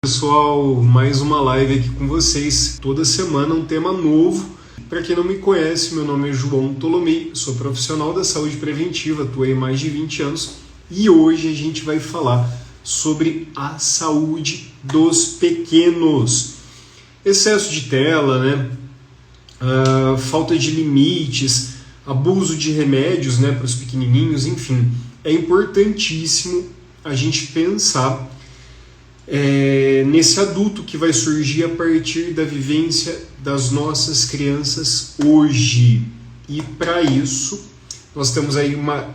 Pessoal, mais uma live aqui com vocês. Toda semana um tema novo. Para quem não me conhece, meu nome é João Tolomei, sou profissional da saúde preventiva, atuei há mais de 20 anos e hoje a gente vai falar sobre a saúde dos pequenos. Excesso de tela, né? Falta de limites, abuso de remédios, né, para os pequenininhos, enfim. É importantíssimo a gente pensar nesse adulto que vai surgir a partir da vivência das nossas crianças hoje. E para isso, nós temos aí uma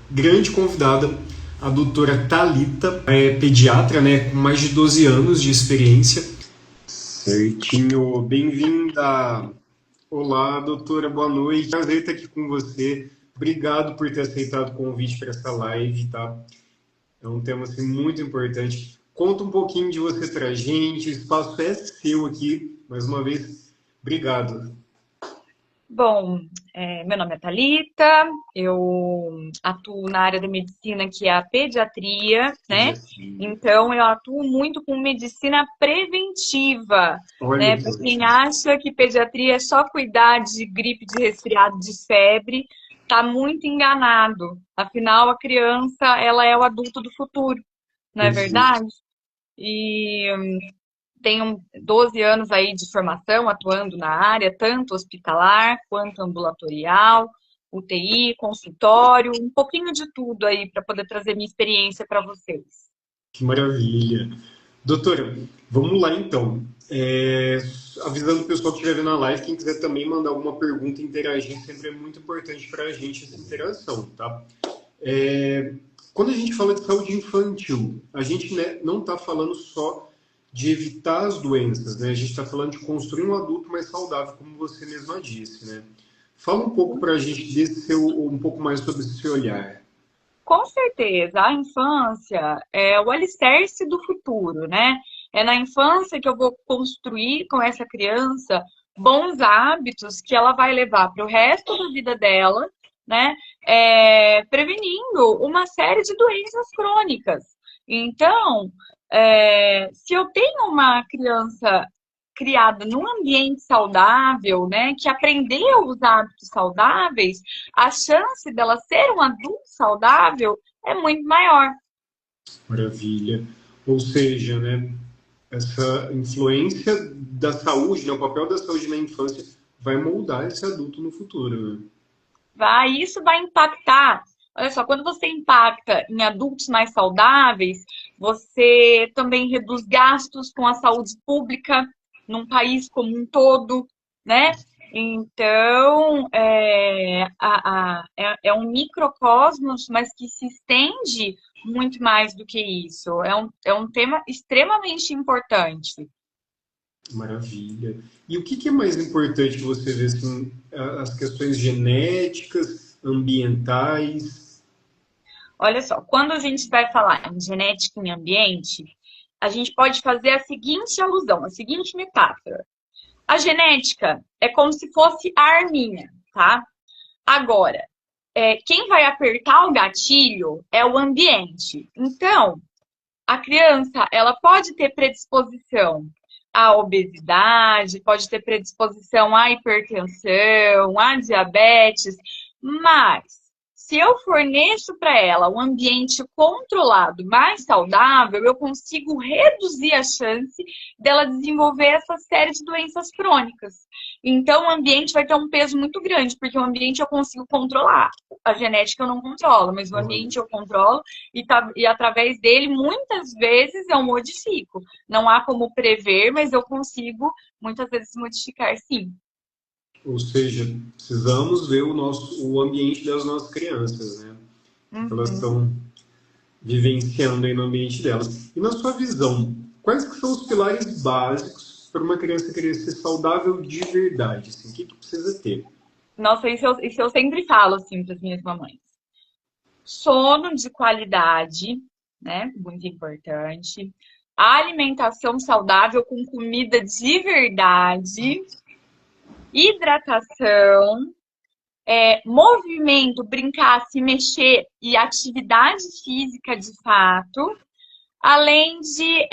grande convidada, a doutora Thalita, pediatra, né, com mais de 12 anos de experiência. Certinho, bem-vinda! Olá, doutora, boa noite. Prazer estar aqui com você. Obrigado por ter aceitado o convite para essa live, tá? É um tema assim, muito importante. Conta um pouquinho de você pra gente, o espaço é seu aqui. Mais uma vez, obrigado. Bom, meu nome é Thalita, eu atuo na área da medicina, que é a pediatria, né? Pediatria. Então, eu atuo muito com medicina preventiva, Olha né? que Para quem ótimo. acha que pediatria é só cuidar de gripe, de resfriado, de febre, tá muito enganado. Afinal, a criança, ela é o adulto do futuro, não é Perfeito. verdade? E tenho 12 anos aí de formação atuando na área, tanto hospitalar quanto ambulatorial, UTI, consultório, um pouquinho de tudo aí para poder trazer minha experiência para vocês. Que maravilha. Doutora, vamos lá então. Avisando o pessoal que estiver vendo a live, quem quiser também mandar alguma pergunta e interagir, sempre é muito importante para a gente essa interação, tá? É, Quando a gente fala de saúde infantil, a gente, né, não está falando só de evitar as doenças, né? A gente está falando de construir um adulto mais saudável, como você mesma disse, né? Fala um pouco para a gente um pouco mais sobre esse olhar. Com certeza, a infância é o alicerce do futuro, né? É na infância que eu vou construir com essa criança bons hábitos que ela vai levar para o resto da vida dela, né? Prevenindo uma série de doenças crônicas. Então, se eu tenho uma criança criada num ambiente saudável, né, que aprendeu os hábitos saudáveis, a chance dela ser um adulto saudável é muito maior. Maravilha. Ou seja, né, essa influência da saúde, né, o papel da saúde na infância vai moldar esse adulto no futuro, né? Isso vai impactar. Olha só, quando você impacta em adultos mais saudáveis, você também reduz gastos com a saúde pública num país como um todo, né? Então, é um microcosmos, mas que se estende muito mais do que isso. É um tema extremamente importante. Maravilha. E o que é mais importante que você vê assim, as questões genéticas, ambientais? Olha só, quando a gente vai falar em genética e ambiente, a gente pode fazer a seguinte alusão, a seguinte metáfora. A genética é como se fosse a arminha, tá? Agora, quem vai apertar o gatilho é o ambiente. Então, a criança, ela pode ter predisposição à obesidade, pode ter predisposição à hipertensão, à diabetes, mas se eu forneço para ela um ambiente controlado, mais saudável, eu consigo reduzir a chance dela desenvolver essa série de doenças crônicas. Então, o ambiente vai ter um peso muito grande, porque o ambiente eu consigo controlar. A genética eu não controlo, mas o Olha, ambiente eu controlo e através dele, muitas vezes, eu modifico. Não há como prever, mas eu consigo, muitas vezes, modificar, sim. ou seja, precisamos ver o ambiente das nossas crianças, né? O que elas Uhum. estão vivenciando aí no ambiente delas. E na sua visão, quais que são os pilares básicos para uma criança crescer saudável de verdade? Assim, o que precisa ter? Nossa, isso eu sempre falo, assim, para as minhas mamães. Sono de qualidade, né? Muito importante. Alimentação saudável com comida de verdade. Hidratação. Movimento, brincar, se mexer e atividade física de fato. além de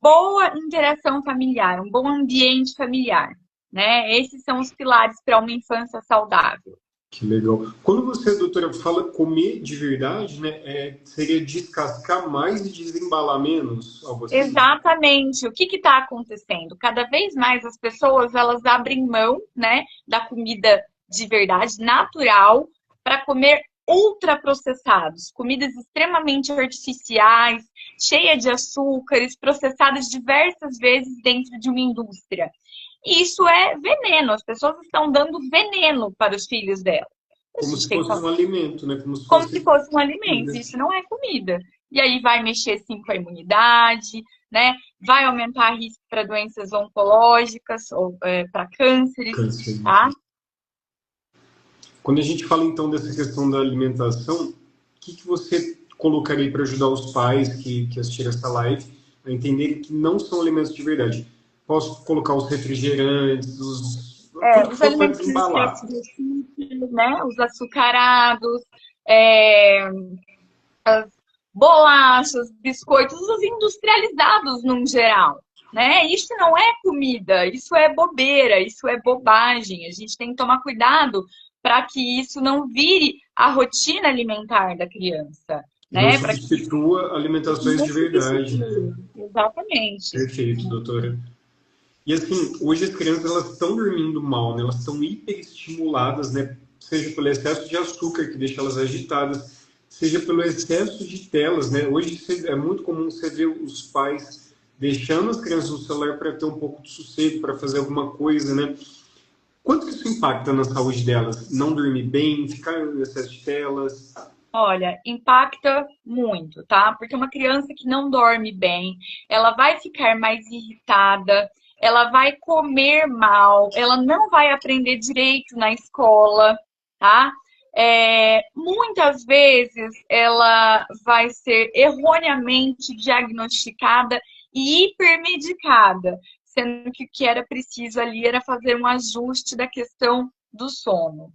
boa interação familiar, um bom ambiente familiar, né? Esses são os pilares para uma infância saudável. Que legal. Quando você, doutora, fala comer de verdade, né, seria descascar mais e desembalar menos, algo assim? Exatamente. O que está acontecendo? Cada vez mais as pessoas elas abrem mão, né, da comida de verdade, natural, para comer ultraprocessados, comidas extremamente artificiais, cheias de açúcares, processadas diversas vezes dentro de uma indústria. E isso é veneno, as pessoas estão dando veneno para os filhos delas. Como se fosse um alimento, né? Como se fosse um alimento, comida. isso não é comida. E aí vai mexer sim com a imunidade, né? Vai aumentar risco para doenças oncológicas ou para cânceres, Câncer. tá? Quando a gente fala então dessa questão da alimentação, o que você colocaria para ajudar os pais que assistiram essa live a entenderem que não são alimentos de verdade? Posso colocar os refrigerantes, tudo que Os for para alimentos desembalar. né? Os açucarados, as bolachas, biscoitos, os industrializados no geral. Né? Isso não é comida, isso é bobeira, isso é bobagem. A gente tem que tomar cuidado para que isso não vire a rotina alimentar da criança. Não Né? substitua alimentações de verdade, né? Exatamente. Perfeito, doutora. E assim, hoje as crianças elas estão dormindo mal, né? Elas estão hiperestimuladas, né? Seja pelo excesso de açúcar que deixa elas agitadas, seja pelo excesso de telas, né? Hoje é muito comum você ver os pais deixando as crianças no celular para ter um pouco de sossego, para fazer alguma coisa, né? Quanto que isso impacta na saúde delas? Não dormir bem, ficar em excesso de telas? Olha, impacta muito, tá? Porque uma criança que não dorme bem, ela vai ficar mais irritada, ela vai comer mal, ela não vai aprender direito na escola, tá? Muitas vezes ela vai ser erroneamente diagnosticada e hipermedicada, sendo que o que era preciso ali era fazer um ajuste da questão do sono.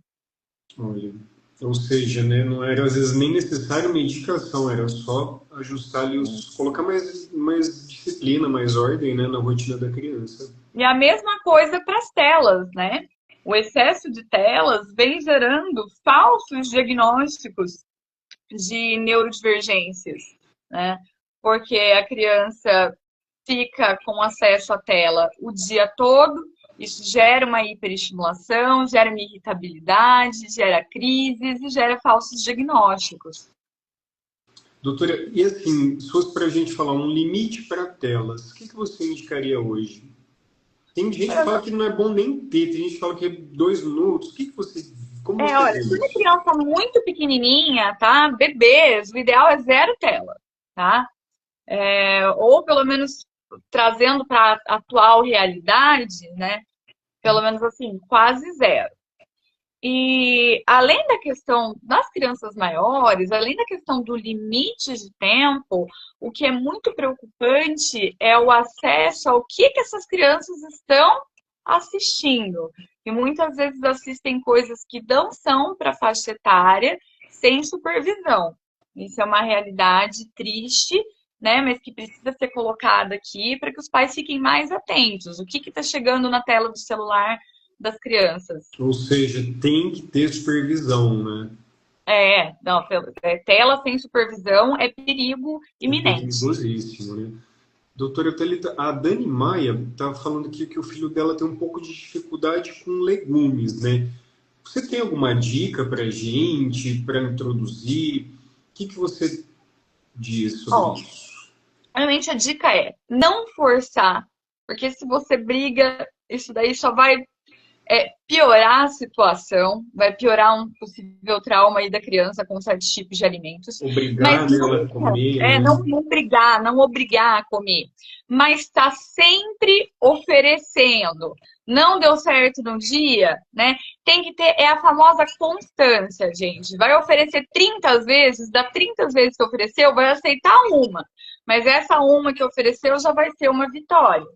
Olha, ou seja, né, não era às vezes nem necessário medicação, era só ajustar ali colocar mais disciplina, mais ordem, né, na rotina da criança. E a mesma coisa para as telas, né? O excesso de telas vem gerando falsos diagnósticos de neurodivergências, né? Porque a criança fica com acesso à tela o dia todo, isso gera uma hiperestimulação, gera uma irritabilidade, gera crises e gera falsos diagnósticos. Doutora, e assim, se fosse para a gente falar um limite para telas, o que você indicaria hoje? Tem gente que fala que não é bom nem ter, tem gente que fala que é 2 minutos. Como você Olha, vê quando a isso? criança muito pequenininha, tá? Bebês, o ideal é 0 tela, tá? Ou pelo menos trazendo para a atual realidade, né? Pelo menos assim, quase 0. E além da questão das crianças maiores, além da questão do limite de tempo, o que é muito preocupante é o acesso ao que essas crianças estão assistindo. E muitas vezes assistem coisas que não são para faixa etária, sem supervisão. Isso é uma realidade triste, né? Mas que precisa ser colocada aqui para que os pais fiquem mais atentos. O que está chegando na tela do celular das crianças? Ou seja, tem que ter supervisão, né? Não, tela sem supervisão é perigo É iminente. perigosíssimo, né? Doutora Thalita, a Dani Maia está falando aqui que o filho dela tem um pouco de dificuldade com legumes, né? Você tem alguma dica para gente, para introduzir? O que você diz sobre isso? Realmente a dica é não forçar, porque se você briga, isso daí só vai piorar a situação, vai piorar um possível trauma aí da criança com certos tipos de alimentos. Obrigar Mas ela a comer, né? não obrigar a comer. Mas está sempre oferecendo. Não deu certo num dia, né? Tem que ter, a famosa constância, gente. Vai oferecer 30 vezes, da 30 vezes que ofereceu, vai aceitar uma. Mas essa uma que ofereceu já vai ser uma vitória,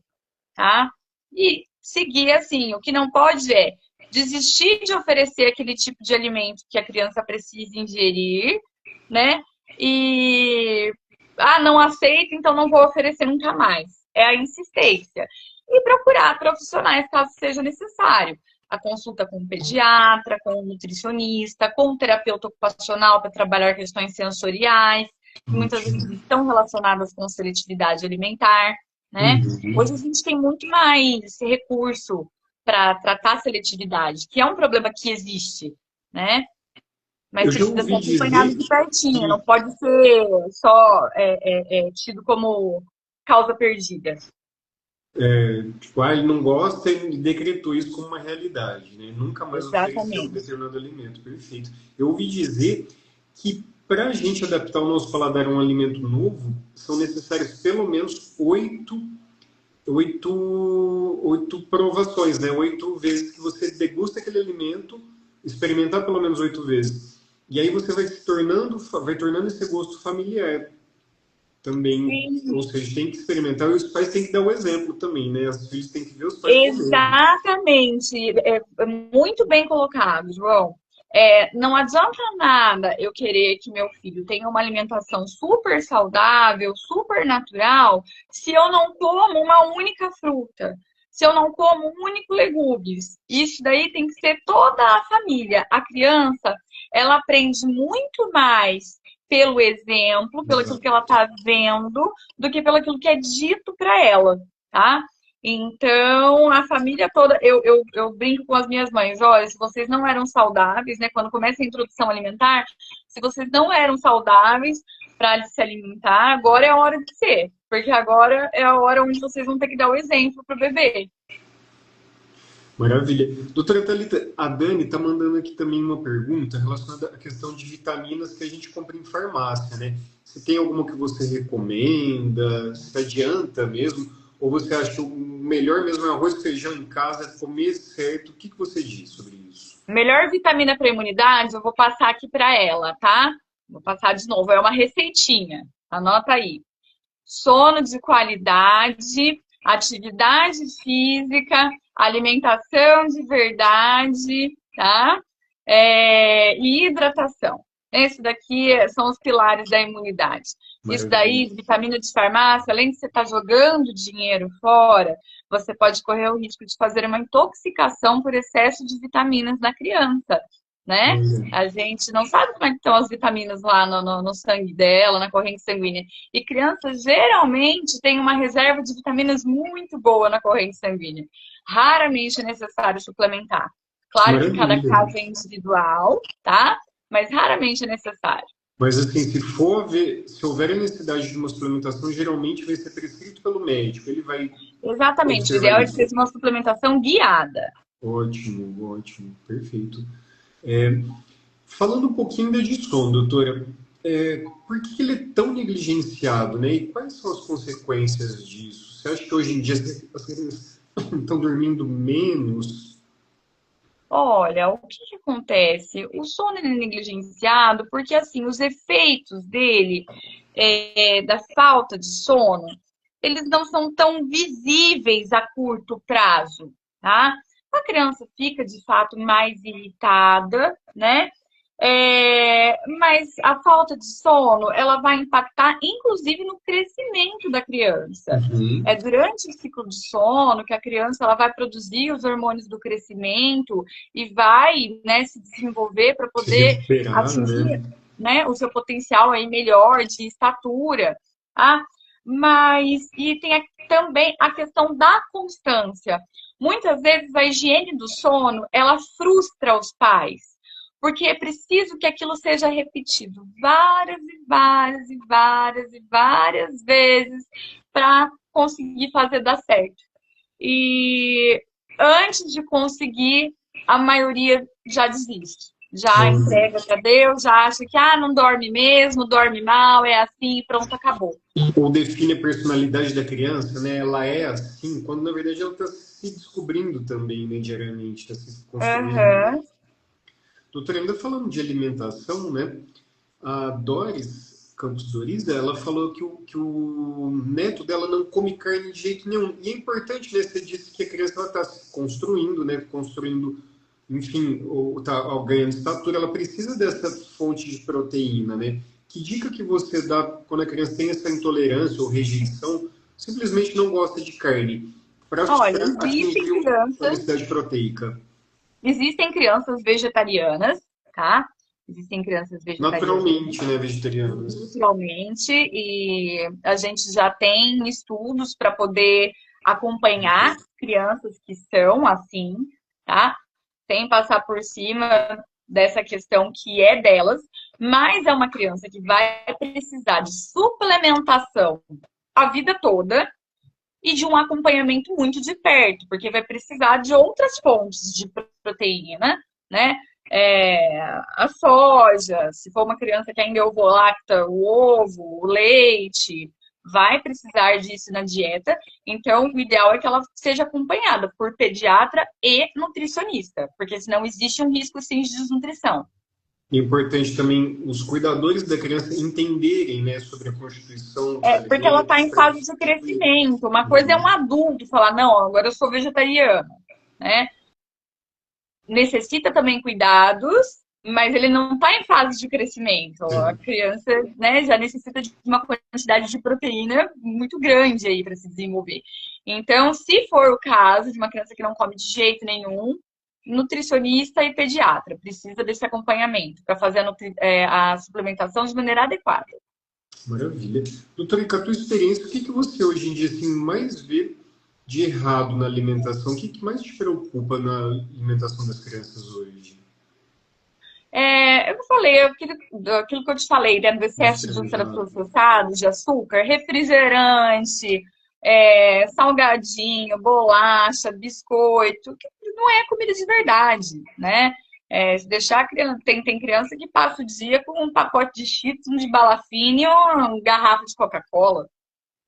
tá? E seguir assim, o que não pode é desistir de oferecer aquele tipo de alimento que a criança precisa ingerir, né? E não aceita, então não vou oferecer nunca mais. É a insistência. E procurar profissionais, caso seja necessário. A consulta com um pediatra, com um nutricionista, com um terapeuta ocupacional para trabalhar questões sensoriais, que muitas vezes estão relacionadas com seletividade alimentar, né? Hoje a gente tem muito mais recurso para tratar a seletividade, que é um problema que existe, né? Mas precisa ser acompanhado de pertinho, não pode ser só tido como causa perdida. Tipo, ele não gosta e decretou isso como uma realidade, né? Nunca mais oferecer um determinado alimento. Perfeito. Eu ouvi dizer que para a gente adaptar o nosso paladar a um alimento novo, são necessárias pelo menos 8 provações, né? 8 vezes que você degusta aquele alimento, experimentar pelo menos 8 vezes. E aí você vai tornando esse gosto familiar também. Sim. Ou seja, tem que experimentar e os pais têm que dar o exemplo também, né? Os filhos têm que ver os pais comendo. Exatamente. Muito bem colocado, João. Não adianta nada eu querer que meu filho tenha uma alimentação super saudável, super natural, se eu não como uma única fruta, se eu não como um único legume. Isso daí tem que ser toda a família. A criança, ela aprende muito mais pelo exemplo, pelo aquilo que ela está vendo, do que pelo aquilo que é dito para ela, tá? Então, a família toda, eu brinco com as minhas mães, olha, se vocês não eram saudáveis, né, quando começa a introdução alimentar, se vocês não eram saudáveis para se alimentar, agora é a hora de ser, porque agora é a hora onde vocês vão ter que dar o exemplo para o bebê. Maravilha. Doutora Thalita, a Dani está mandando aqui também uma pergunta relacionada à questão de vitaminas que a gente compra em farmácia, né? Se tem alguma que você recomenda, se adianta mesmo, ou você acha que o melhor mesmo é arroz e feijão em casa, comer certo? O que você diz sobre isso? Melhor vitamina para imunidade, eu vou passar aqui para ela, tá? Vou passar de novo, é uma receitinha, anota aí. Sono de qualidade, atividade física, alimentação de verdade, tá? E hidratação. Esse daqui são os pilares da imunidade. Isso daí, vitamina de farmácia, além de você estar jogando dinheiro fora, você pode correr o risco de fazer uma intoxicação por excesso de vitaminas na criança, né? A gente não sabe como é que estão as vitaminas lá no sangue dela, na corrente sanguínea. E crianças geralmente têm uma reserva de vitaminas muito boa na corrente sanguínea. Raramente é necessário suplementar. Claro que cada caso é individual, tá? Mas raramente é necessário. Mas assim, se houver a necessidade de uma suplementação, geralmente vai ser prescrito pelo médico. Ele vai... Exatamente. O ideal é que seja uma suplementação guiada. Ótimo, ótimo. Perfeito. Falando um pouquinho de sono, doutora, por que ele é tão negligenciado, né? E quais são as consequências disso? Você acha que hoje em dia as crianças estão dormindo menos? Olha, o que acontece? O sono é negligenciado porque, assim, os efeitos dele, da falta de sono, eles não são tão visíveis a curto prazo, tá? A criança fica, de fato, mais irritada, né? Mas a falta de sono, ela vai impactar, inclusive, no crescimento da criança. Uhum. É durante o ciclo de sono que a criança ela vai produzir os hormônios do crescimento e vai, né, se desenvolver para poder atingir, né, o seu potencial aí melhor de estatura, tá? Mas, e tem também a questão da constância. Muitas vezes a higiene do sono, ela frustra os pais. Porque é preciso que aquilo seja repetido várias e várias e várias e várias vezes para conseguir fazer dar certo. E antes de conseguir, a maioria já desiste. Já entrega para Deus, já acha que não dorme mesmo, dorme mal, é assim, pronto, acabou. Ou define a personalidade da criança, né? Ela é assim, quando na verdade ela está se descobrindo também, né, diariamente, está se construindo. Doutora, ainda falando de alimentação, né? A Doris Campos Doriza, ela falou que o neto dela não come carne de jeito nenhum. E é importante, né? Você disse que a criança está se construindo, né? Construindo, enfim, ou tá ganhando estatura. Ela precisa dessa fonte de proteína, né? Que dica que você dá quando a criança tem essa intolerância ou rejeição, simplesmente não gosta de carne, para Olha, atingir a necessidade proteica? existem crianças vegetarianas, tá? Existem crianças vegetarianas, Naturalmente, né, vegetarianas. naturalmente, e a gente já tem estudos para poder acompanhar crianças que são assim, tá? Sem passar por cima dessa questão que é delas, mas é uma criança que vai precisar de suplementação a vida toda e de um acompanhamento muito de perto, porque vai precisar de outras fontes de proteína, né? A soja, se for uma criança que ainda é ovolacta, o ovo, o leite, vai precisar disso na dieta. Então, o ideal é que ela seja acompanhada por pediatra e nutricionista, porque senão existe um risco, sim, de desnutrição. É importante também os cuidadores da criança entenderem, né, sobre a constituição dos Porque ela está alimentos, em para fase que de crescimento. Uma coisa é um adulto falar, não, agora eu sou vegetariano, né? Necessita também cuidados, mas ele não está em fase de crescimento. A criança, né, já necessita de uma quantidade de proteína muito grande aí para se desenvolver. Então, se for o caso de uma criança que não come de jeito nenhum, nutricionista e pediatra precisa desse acompanhamento para fazer a suplementação de maneira adequada. Maravilha. Doutora, com a tua experiência, o que você hoje em dia assim, mais vê de errado na alimentação? O que mais te preocupa na alimentação das crianças hoje? Eu falei, aquilo que eu te falei, né, do excesso de ultraprocessados, de açúcar, refrigerante, salgadinho, bolacha, biscoito, que não é comida de verdade, né? Se deixar a criança, tem criança que passa o dia com um pacote de Cheetos, um de bala fine ou uma garrafa de Coca-Cola.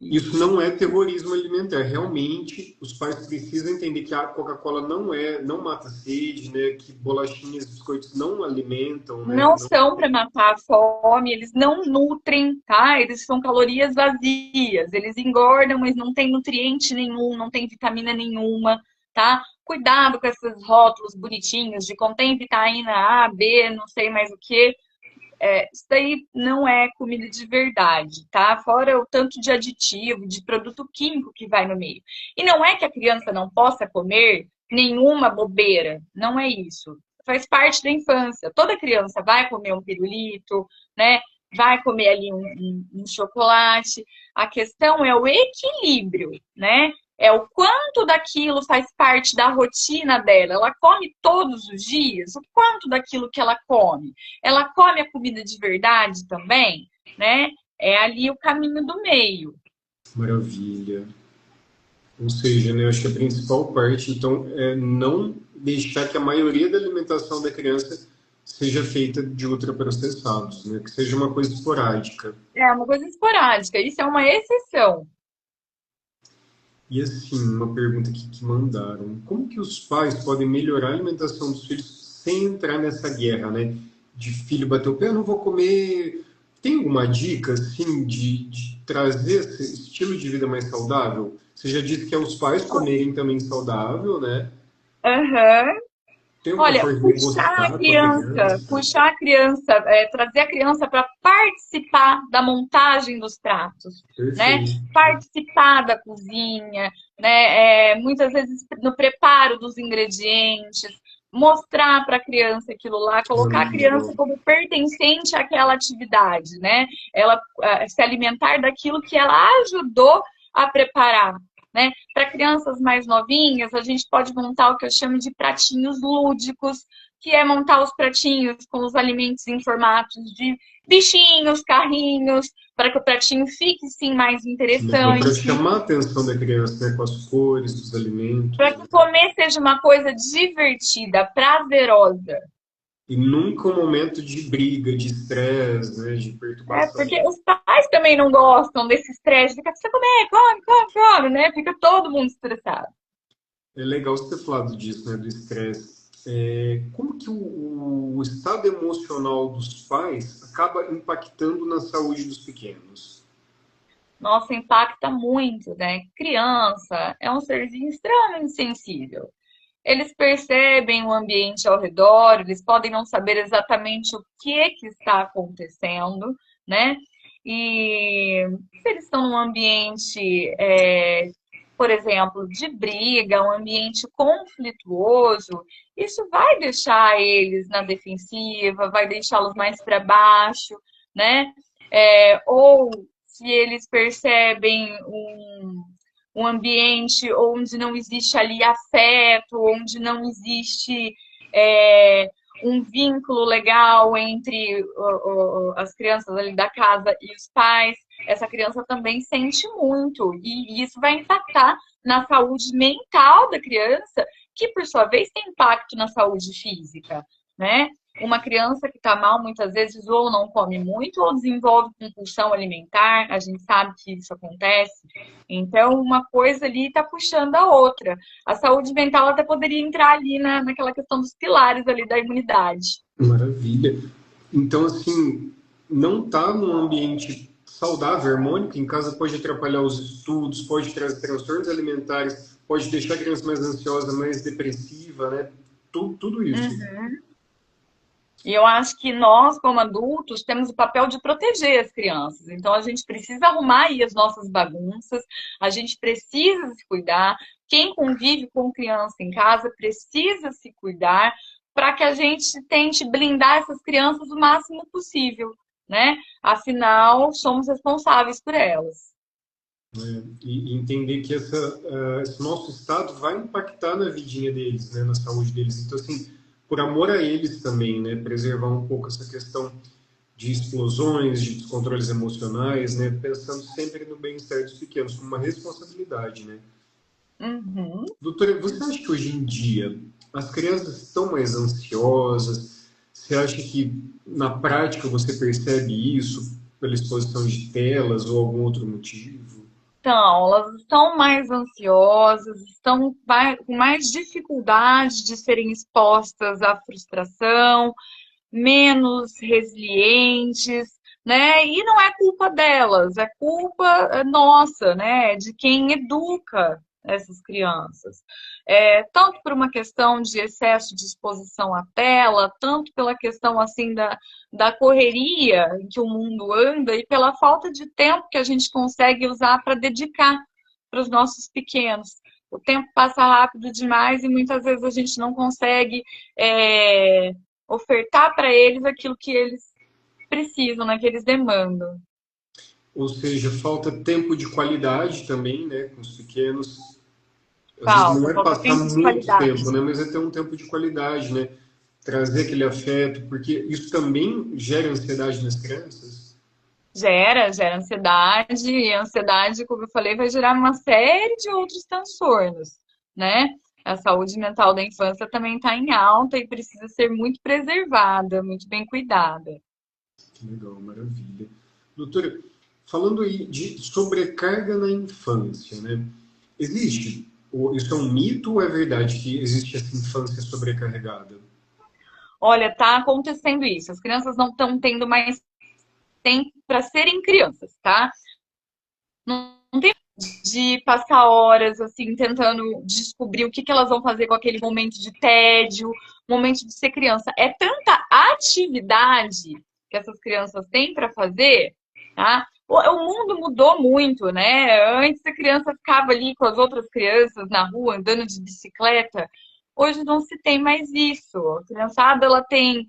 Isso não é terrorismo alimentar. Realmente, os pais precisam entender que a Coca-Cola não mata sede, né? Que bolachinhas, biscoitos não alimentam, né? Não são para matar a fome, eles não nutrem, tá? Eles são calorias vazias, eles engordam, mas não tem nutriente nenhum, não tem vitamina nenhuma, tá? Cuidado com esses rótulos bonitinhos de contém vitamina A, B, não sei mais o que. Isso daí não é comida de verdade, tá? Fora o tanto de aditivo, de produto químico que vai no meio. E não é que a criança não possa comer nenhuma bobeira, não é isso. Faz parte da infância. Toda criança vai comer um pirulito, né? Vai comer ali um chocolate. A questão é o equilíbrio, né? É o quanto daquilo faz parte da rotina dela. Ela come todos os dias? O quanto daquilo que ela come? Ela come a comida de verdade também, né? É ali o caminho do meio. Maravilha. Ou seja, né, eu acho que a principal parte, então, é não deixar que a maioria da alimentação da criança seja feita de ultraprocessados, né? Que seja uma coisa esporádica. É uma coisa esporádica, isso é uma exceção. E assim, uma pergunta aqui que mandaram. Como que os pais podem melhorar a alimentação dos filhos sem entrar nessa guerra, né? De filho bater o pé, eu não vou comer. Tem alguma dica, assim, de trazer esse estilo de vida mais saudável? Você já disse que é os pais comerem também saudável, né? Uhum. Tem alguma Olha, forma de negociar com a criança? puxar a criança, trazer a criança para participar da montagem dos pratos, né? Perfeito. Participar da cozinha, né? Muitas vezes no preparo dos ingredientes, mostrar para a criança aquilo lá, colocar a criança como pertencente àquela atividade, né? Ela se alimentar daquilo que ela ajudou a preparar. Né? Para crianças mais novinhas, a gente pode montar o que eu chamo de pratinhos lúdicos, que é montar os pratinhos com os alimentos em formatos de bichinhos, carrinhos, para que o pratinho fique sim mais Para interessante. chamar a atenção da criança, né, com as cores dos alimentos. Para que comer seja uma coisa divertida, prazerosa. E nunca um momento de briga, de estresse, né, de perturbação. Porque os pais também não gostam desse estresse, fica, você comer, come, né? Fica todo mundo estressado. É legal você ter falado disso, né, do estresse. Como que o estado emocional dos pais acaba impactando na saúde dos pequenos? Nossa, impacta muito, né? Criança é um serzinho extremamente sensível. Eles percebem o ambiente ao redor, eles podem não saber exatamente o que está acontecendo, né? E se eles estão num ambiente, por exemplo, de briga, um ambiente conflituoso, isso vai deixar eles na defensiva, vai deixá-los mais para baixo, né? Ou se eles percebem um ambiente onde não existe ali afeto, onde não existe um vínculo legal entre as crianças ali da casa e os pais, essa criança também sente muito. E isso vai impactar na saúde mental da criança, que por sua vez tem impacto na saúde física, né? Uma criança que está mal, muitas vezes, ou não come muito, ou desenvolve compulsão alimentar, a gente sabe que isso acontece. Então, uma coisa ali está puxando a outra. A saúde mental até poderia entrar ali naquela questão dos pilares ali da imunidade. Maravilha. Então, assim, não está num ambiente saudável, harmônico, em casa pode atrapalhar os estudos, pode trazer transtornos alimentares, pode deixar a criança mais ansiosa, mais depressiva, né? Tudo isso. E eu acho que nós, como adultos, temos o papel de proteger as crianças. Então, a gente precisa arrumar aí as nossas bagunças, a gente precisa se cuidar. Quem convive com criança em casa precisa se cuidar para que a gente tente blindar essas crianças o máximo possível, né? Afinal, somos responsáveis por elas. E entender que esse nosso estado vai impactar na vidinha deles, né, na saúde deles. Então, assim, por amor a eles também, né, preservar um pouco essa questão de explosões, de descontroles emocionais, né, pensando sempre no bem-estar dos pequenos, como uma responsabilidade, né. Uhum. Doutora, você acha que hoje em dia as crianças estão mais ansiosas? Você acha que na prática você percebe isso pela exposição de telas ou algum outro motivo? Então, elas estão mais ansiosas, estão com mais dificuldade de serem expostas à frustração, menos resilientes, né? E não é culpa delas, é culpa nossa, né? De quem educa essas crianças. Tanto por uma questão de excesso de exposição à tela, tanto pela questão assim da correria em que o mundo anda e pela falta de tempo que a gente consegue usar para dedicar para os nossos pequenos. O tempo passa rápido demais e muitas vezes a gente não consegue ofertar para eles aquilo que eles precisam, né, que eles demandam. Ou seja, falta tempo de qualidade também, né, com os pequenos. Às vezes não é Falta passar tempo de muito tempo, qualidade. né, mas é ter um tempo de qualidade, né, trazer aquele afeto, porque isso também gera ansiedade nas crianças. Gera ansiedade, e a ansiedade, como eu falei, vai gerar uma série de outros transtornos, né? A saúde mental da infância também está em alta e precisa ser muito preservada, muito bem cuidada. Que legal, maravilha. Doutora, falando aí de sobrecarga na infância, né? Existe, isso é um mito ou é verdade que existe essa infância sobrecarregada? Olha, está acontecendo isso. As crianças não estão tendo mais tempo para serem crianças, tá? Não tem de passar horas assim tentando descobrir o que elas vão fazer com aquele momento de tédio, momento de ser criança. É tanta atividade que essas crianças têm para fazer, tá? O mundo mudou muito, né? Antes a criança ficava ali com as outras crianças na rua andando de bicicleta. Hoje não se tem mais isso. A criançada ela tem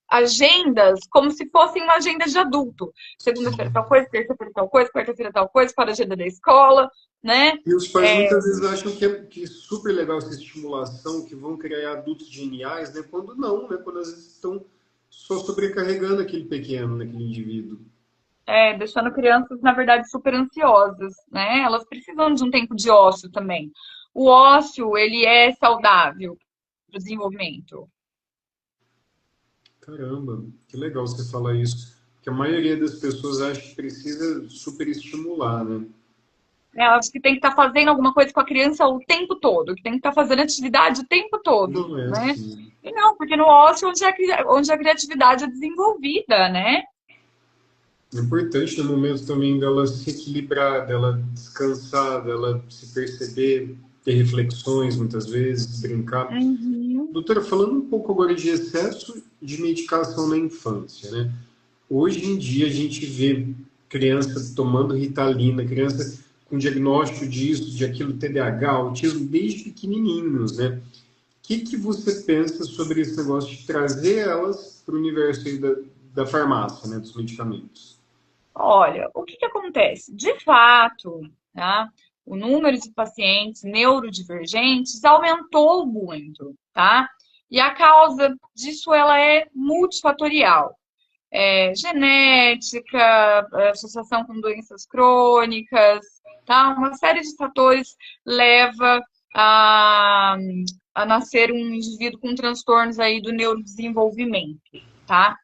agendas como se fossem uma agenda de adulto. Segunda-feira tal coisa, terça-feira tal coisa, quarta-feira tal coisa, para a agenda da escola, né? E os pais muitas vezes acham que é super legal essa estimulação, que vão criar adultos geniais, né? Quando não, né? Quando às vezes estão só sobrecarregando aquele pequeno, né? Aquele indivíduo. Deixando crianças, na verdade, super ansiosas, né? Elas precisam de um tempo de ócio também. O ócio, ele é saudável para o desenvolvimento. Caramba, que legal você falar isso. Porque a maioria das pessoas acha que precisa superestimular, né? Eu acho que tem que estar fazendo alguma coisa com a criança o tempo todo, que tem que estar fazendo atividade o tempo todo, Não é né? assim. E não, porque no ócio onde a criatividade é desenvolvida, né? É importante no momento também dela se equilibrar, dela descansar, dela se perceber, ter reflexões muitas vezes, brincar. Uhum. Doutora, falando um pouco agora de excesso de medicação na infância, né? Hoje em dia a gente vê criança tomando Ritalina, criança com diagnóstico disso, de aquilo, TDAH, autismo, desde pequenininhos, né? O que você pensa sobre esse negócio de trazer elas para o universo aí da farmácia, né, dos medicamentos? Olha, o que que acontece? De fato, tá? O número de pacientes neurodivergentes aumentou muito, tá? E a causa disso ela é multifatorial. Genética, associação com doenças crônicas, tá? Uma série de fatores leva a, a nascer um indivíduo com transtornos aí do neurodesenvolvimento, tá?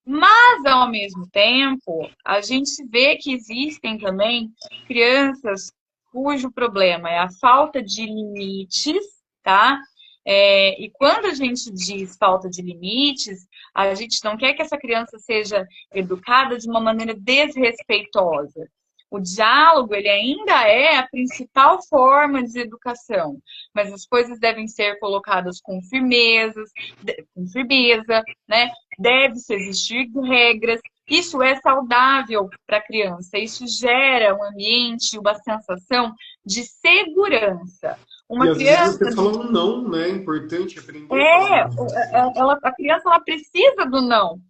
Mas, ao mesmo tempo, a gente vê que existem também crianças cujo problema é a falta de limites, tá? E quando a gente diz falta de limites, a gente não quer que essa criança seja educada de uma maneira desrespeitosa. O diálogo, ele ainda é a principal forma de educação, mas as coisas devem ser colocadas com firmeza, né? Deve-se existir regras. Isso é saudável para a criança. Isso gera um ambiente, uma sensação de segurança. E Uma às vezes criança você fala um não, né? É importante aprender a falar é, não. a criança ela precisa do não.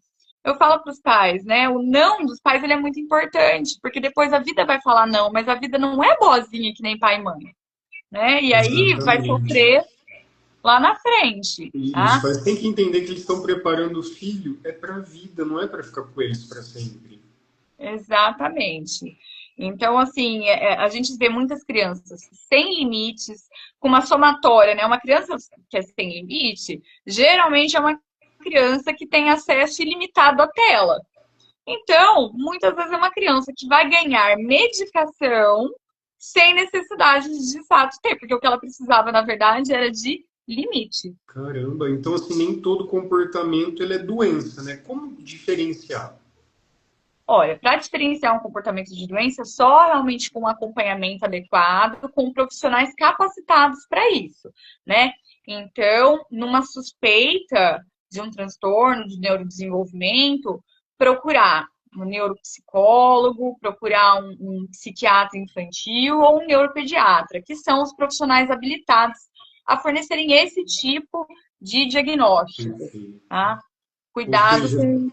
Eu falo para os pais, né? O não dos pais ele é muito importante, porque depois a vida vai falar não, mas a vida não é boazinha que nem pai e mãe, né? E aí vai Exatamente. sofrer lá na frente, E os tá? pais têm que entender que eles estão preparando o filho é para a vida, não é para ficar com eles para sempre. Exatamente. Então, assim, a gente vê muitas crianças sem limites, com uma somatória, né? Uma criança que é sem limite, geralmente é uma criança que tem acesso ilimitado à tela. Então, muitas vezes é uma criança que vai ganhar medicação sem necessidade de fato ter, porque o que ela precisava, na verdade, era de limite. Caramba, então assim, nem todo comportamento ele é doença, né? Como diferenciar? Olha, para diferenciar um comportamento de doença, só realmente com um acompanhamento adequado, com profissionais capacitados para isso, né? Então, numa suspeita de um transtorno de neurodesenvolvimento, procurar um neuropsicólogo, procurar um psiquiatra infantil ou um neuropediatra, que são os profissionais habilitados a fornecerem esse tipo de diagnóstico, Perfeito. tá? Ou Cuidado seja, com.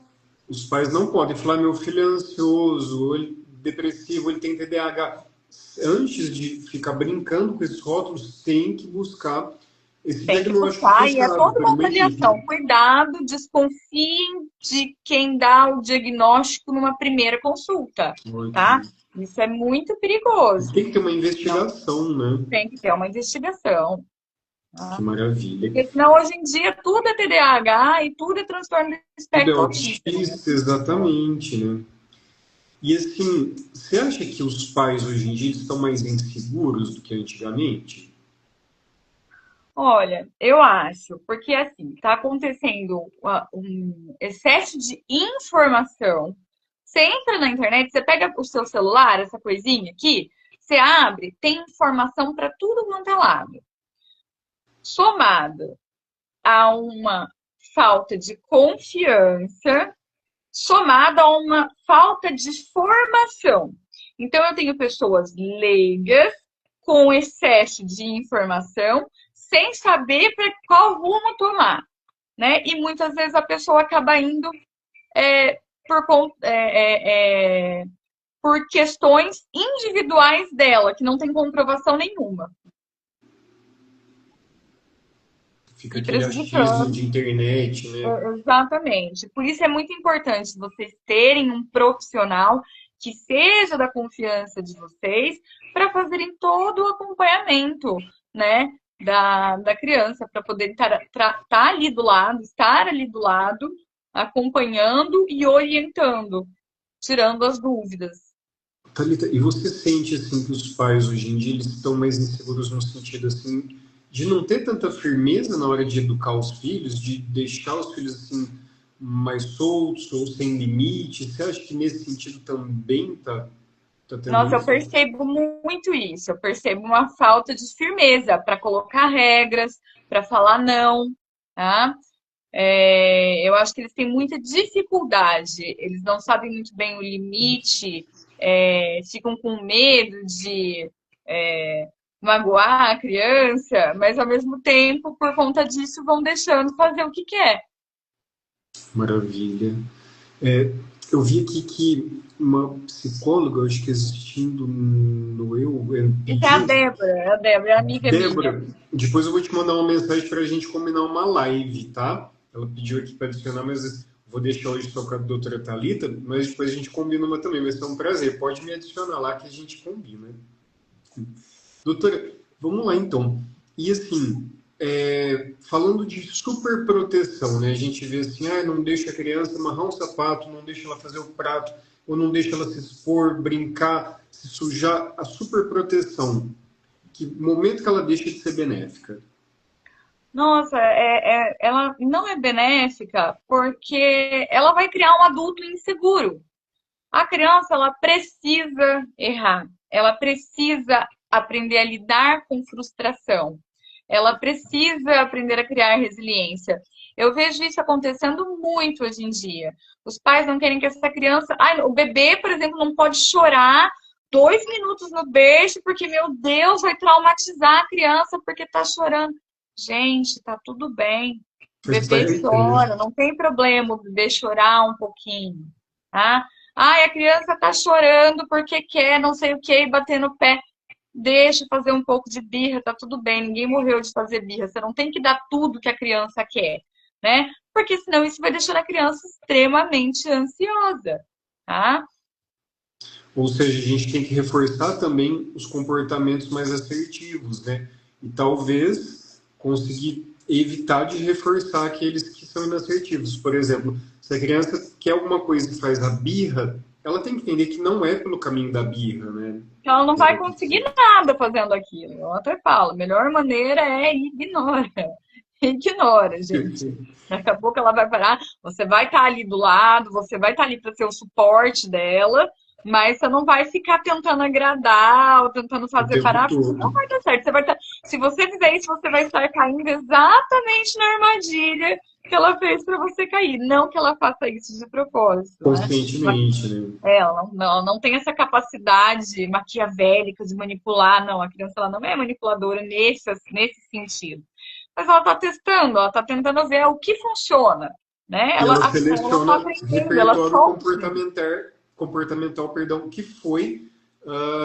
os pais não podem falar meu filho é ansioso, ou ele é depressivo, ele tem TDAH. Antes de ficar brincando com esses rótulos, tem que buscar esse Tem que diagnóstico buscar e é fechado toda por uma uma avaliação. equipe. Cuidado, desconfiem de quem dá o diagnóstico numa primeira consulta, tá? Ótimo. Isso é muito E perigoso. tem que ter uma Não, investigação, né? tem que ter uma investigação, Que tá? maravilha. Porque senão hoje em dia tudo é TDAH e tudo é transtorno do Tudo é espectro autista. autista, exatamente, né? E assim, você acha que os pais hoje em dia estão mais inseguros do que antigamente? Olha, eu acho, porque assim, está acontecendo um excesso de informação. Você entra na internet, você pega o seu celular, essa coisinha aqui, você abre, tem informação para tudo quanto é lado. Somado a uma falta de confiança, somado a uma falta de formação. Então, eu tenho pessoas leigas, com excesso de informação, sem saber para qual rumo tomar, né? E muitas vezes a pessoa acaba indo por, por questões individuais dela, que não tem comprovação nenhuma. Fica E aquele achismo prejudicando. de internet, né? Exatamente. Por isso é muito importante vocês terem um profissional que seja da confiança de vocês para fazerem todo o acompanhamento, né, da criança, para poder estar ali do lado, estar ali do lado, acompanhando e orientando, tirando as dúvidas. Thalita, e você sente assim que os pais hoje em dia eles estão mais inseguros no sentido assim de não ter tanta firmeza na hora de educar os filhos, de deixar os filhos assim mais soltos ou sem limite? Você acha que nesse sentido também tá tendo Nossa, eu isso? percebo muito isso. Eu percebo uma falta de firmeza para colocar regras, para falar não, tá? Eu acho que eles têm muita dificuldade, eles não sabem muito bem o limite, ficam com medo de magoar a criança, mas ao mesmo tempo, por conta disso, vão deixando fazer o que quer. Maravilha. É, eu vi aqui que uma psicóloga, acho que assistindo no Eu, Isso é a pediu, Débora, é amiga minha. Débora, depois eu vou te mandar uma mensagem para a gente combinar uma live, tá? Ela pediu aqui para adicionar, mas vou deixar hoje só com a doutora Thalita, mas depois a gente combina uma também, vai ser um prazer. Pode me adicionar lá que a gente combina. Doutora, vamos lá então. E assim, falando de superproteção, né? A gente vê assim, não deixa a criança amarrar um sapato, não deixa ela fazer o prato, ou não deixa ela se expor, brincar, se sujar. A superproteção, que momento que ela deixa de ser benéfica? Nossa, ela não é benéfica porque ela vai criar um adulto inseguro. A criança, ela precisa errar, ela precisa aprender a lidar com frustração, ela precisa aprender a criar resiliência. Eu vejo isso acontecendo muito hoje em dia. Os pais não querem que essa criança. Ai, o bebê, por exemplo, não pode chorar 2 minutos no berço, porque, meu Deus, vai traumatizar a criança porque tá chorando. Gente, tá tudo bem. O Faz bebê parte, né? chora, não tem problema o bebê chorar um pouquinho, tá? Ai, a criança tá chorando porque quer não sei o que e bater no pé. Deixa fazer um pouco de birra, tá tudo bem. Ninguém morreu de fazer birra. Você não tem que dar tudo que a criança quer, né? Porque senão isso vai deixar a criança extremamente ansiosa, tá? Ou seja, a gente tem que reforçar também os comportamentos mais assertivos, né? E talvez conseguir evitar de reforçar aqueles que são inassertivos. Por exemplo, se a criança quer alguma coisa e faz a birra, ela tem que entender que não é pelo caminho da birra, né? Ela não vai conseguir nada fazendo aquilo. Eu até falo, a melhor maneira é ignora. Ignora, gente. Daqui a pouco ela vai parar, você vai estar ali do lado, você vai estar ali para ser o suporte dela, mas você não vai ficar tentando agradar ou tentando O fazer tempo parar, porque todo. não vai dar certo. Você vai estar, se você fizer isso, você vai estar caindo exatamente na armadilha que ela fez para você cair. Não que ela faça isso de propósito, né? Conscientemente, né? Ela não tem essa capacidade maquiavélica de manipular, não. A criança ela não é manipuladora nesse sentido. Mas ela está testando, ela está tentando ver o que funciona, né? E ela Acho que ela está seleciona aprendendo, ela repertório sofre. comportamental, perdão, que foi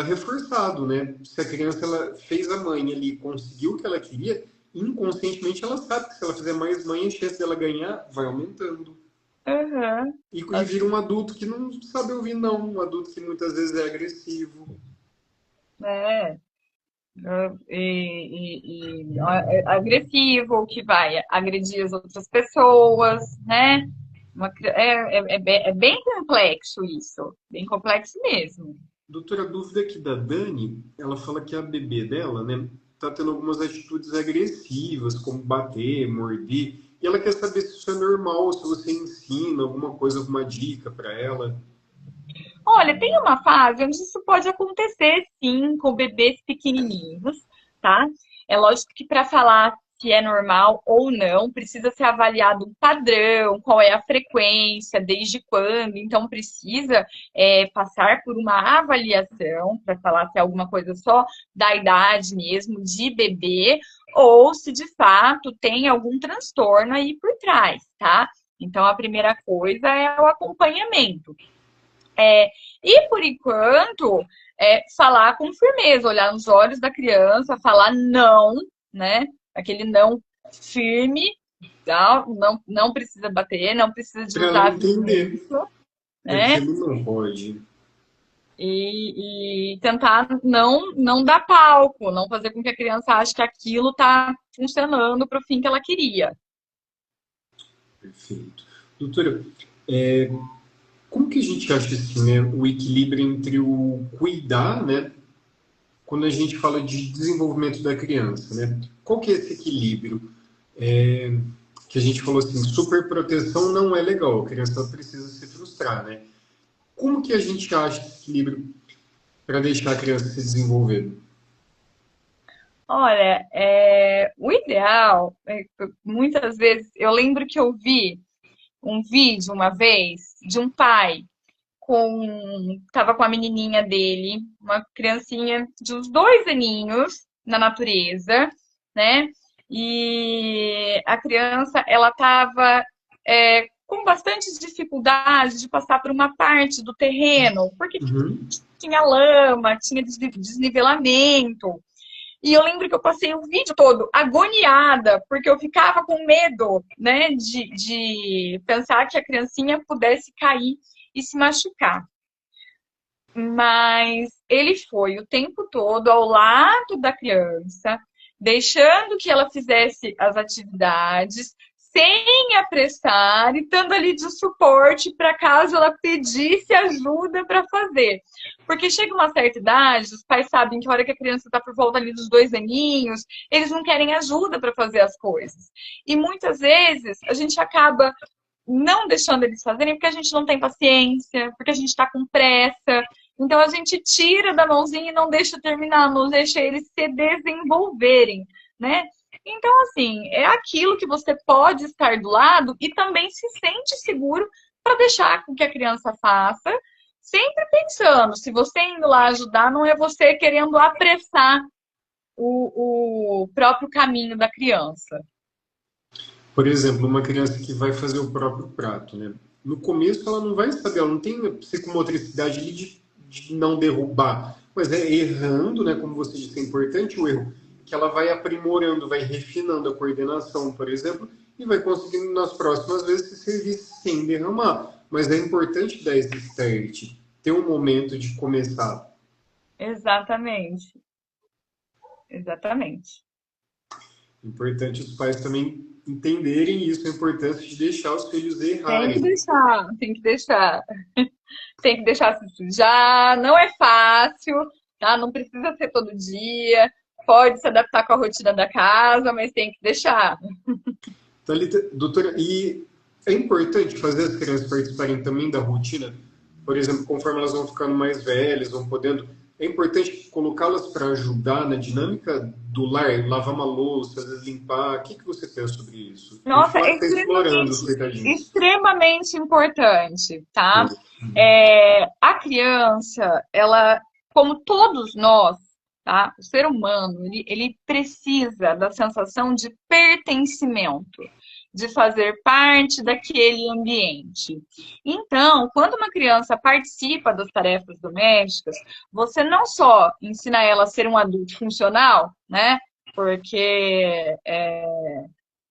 reforçado, né? Se a criança ela fez a manha ali, conseguiu o que ela queria, inconscientemente ela sabe que se ela fizer mais manha, a chance dela ganhar vai aumentando. Uhum. E vira um adulto que não sabe ouvir, não. Um adulto que muitas vezes é agressivo. É, e agressivo, que vai agredir as outras pessoas, né? É bem complexo isso, bem complexo mesmo. Doutora, a dúvida aqui da Dani, ela fala que a bebê dela, né, tá tendo algumas atitudes agressivas, como bater, morder, e ela quer saber se isso é normal, se você ensina alguma coisa, alguma dica para ela. Olha, tem uma fase onde isso pode acontecer, sim, com bebês pequenininhos, tá? É lógico que para falar se é normal ou não, precisa ser avaliado um padrão, qual é a frequência, desde quando. Então, precisa passar por uma avaliação para falar se é alguma coisa só da idade mesmo, de bebê, ou se de fato tem algum transtorno aí por trás, tá? Então, a primeira coisa é o acompanhamento. E por enquanto, falar com firmeza, olhar nos olhos da criança, falar não, né? Aquele não firme, tá? Não, não precisa bater, não precisa de Para ela usar entender violência, né? aquilo não pode. E tentar não dar palco, não fazer com que a criança ache que aquilo está funcionando para o fim que ela queria. Perfeito. Doutora, como que a gente acha assim, né, o equilíbrio entre o cuidar, né, quando a gente fala de desenvolvimento da criança, né? Qual que é esse equilíbrio? Que a gente falou assim, superproteção não é legal, a criança precisa se frustrar, né? Como que a gente acha esse equilíbrio para deixar a criança se desenvolver? Olha, o ideal, muitas vezes, eu lembro que eu vi um vídeo uma vez de um pai tava com a menininha dele, uma criancinha de uns 2 aninhos na natureza, né? E a criança, ela tava com bastante dificuldade de passar por uma parte do terreno, porque Uhum. tinha lama, tinha desnivelamento. E eu lembro que eu passei o vídeo todo agoniada, porque eu ficava com medo, né, de pensar que a criancinha pudesse cair e se machucar. Mas ele foi o tempo todo ao lado da criança, deixando que ela fizesse as atividades, sem apressar e estando ali de suporte para caso ela pedisse ajuda para fazer. Porque chega uma certa idade, os pais sabem que a hora que a criança está por volta ali dos 2 aninhos, eles não querem ajuda para fazer as coisas. E muitas vezes a gente acaba não deixando eles fazerem porque a gente não tem paciência, porque a gente está com pressa. Então a gente tira da mãozinha e não deixa terminar, não deixa eles se desenvolverem, né? Então, assim, é aquilo que você pode estar do lado e também se sente seguro para deixar com que a criança faça, sempre pensando, se você indo lá ajudar, não é você querendo apressar o próprio caminho da criança. Por exemplo, uma criança que vai fazer o próprio prato, né? No começo ela não vai saber, ela não tem a psicomotricidade ali de não derrubar, mas é errando, né? Como você disse, é importante o erro, que ela vai aprimorando, vai refinando a coordenação, por exemplo, e vai conseguindo nas próximas vezes se servir sem derramar. Mas é importante dar esse start, ter um momento de começar. Exatamente, exatamente. Importante os pais também entenderem isso, a importância de deixar os filhos Tem que errarem. deixar, tem que deixar. Tem que deixar se sujar, não é fácil, tá? Não precisa ser todo dia, pode se adaptar com a rotina da casa, mas tem que deixar. Thalita, doutora, e é importante fazer as crianças participarem também da rotina? Por exemplo, conforme elas vão ficando mais velhas, vão podendo. É importante colocá-las para ajudar na dinâmica do lar, lavar uma louça, às vezes limpar. O que você pensa sobre isso? Tem Nossa, fora é que está explorando os extremamente, coitadinhos. extremamente importante, tá? Pois. A criança, ela, como todos nós, tá? O ser humano, ele precisa da sensação de pertencimento, de fazer parte daquele ambiente. Então, quando uma criança participa das tarefas domésticas, você não só ensina ela a ser um adulto funcional, né? Porque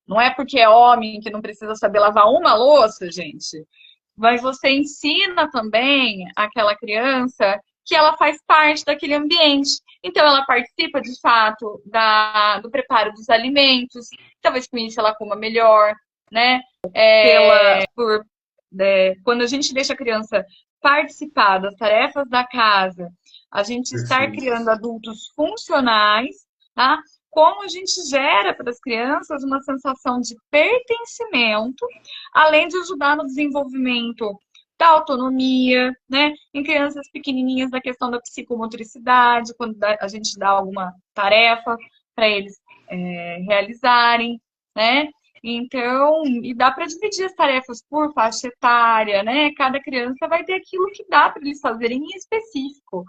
não é porque é homem que não precisa saber lavar uma louça, gente. Mas você ensina também aquela criança que ela faz parte daquele ambiente. Então, ela participa, de fato, do preparo dos alimentos. Talvez com isso ela coma melhor, né? Quando a gente deixa a criança participar das tarefas da casa, a gente estar Perfeito. criando adultos funcionais, tá? Como a gente gera para as crianças uma sensação de pertencimento, além de ajudar no desenvolvimento da autonomia, né? Em crianças pequenininhas, da questão da psicomotricidade, quando a gente dá alguma tarefa para eles realizarem, né? Então, e dá para dividir as tarefas por faixa etária, né? Cada criança vai ter aquilo que dá para eles fazerem em específico.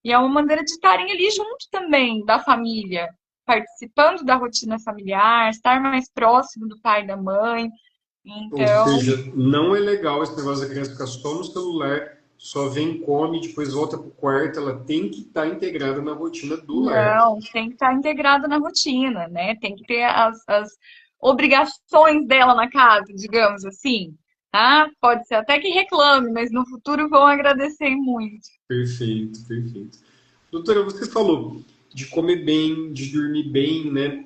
E é uma maneira de estarem ali junto também da família, participando da rotina familiar, estar mais próximo do pai e da mãe. Ou Então, seja, não é legal esse negócio da criança ficar só no celular, só vem, come, depois volta para o quarto. Ela tem que estar integrada na rotina do lar. não, tem que estar integrado na rotina, né? Tem que ter as obrigações dela na casa, digamos assim. Tá? Pode ser até que reclame, mas no futuro vão agradecer muito. Perfeito, perfeito. Doutora, você falou de comer bem, de dormir bem, né?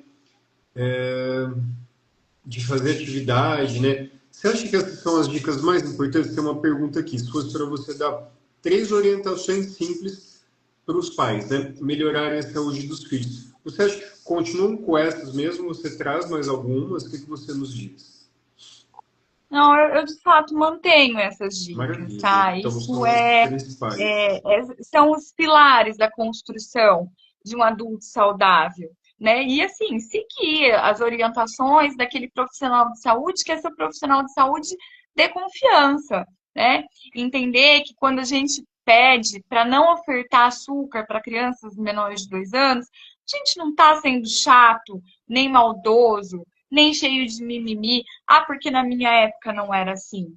De fazer atividade, né? Você acha que essas são as dicas mais importantes? Tem uma pergunta aqui. Se fosse para você dar três orientações simples para os pais, né? Melhorarem a saúde dos filhos. Você acha que continuam com essas mesmo? Você traz mais algumas? O que você nos diz? Não, eu de fato mantenho essas dicas, Maravilha. tá? Então Isso são as principais. são os pilares da construção de um adulto saudável. né? E assim, seguir as orientações daquele profissional de saúde, que esse profissional de saúde dê confiança, né? Entender que quando a gente pede para não ofertar açúcar para crianças menores de 2 anos, a gente não está sendo chato, nem maldoso, nem cheio de mimimi. Ah, porque na minha época não era assim.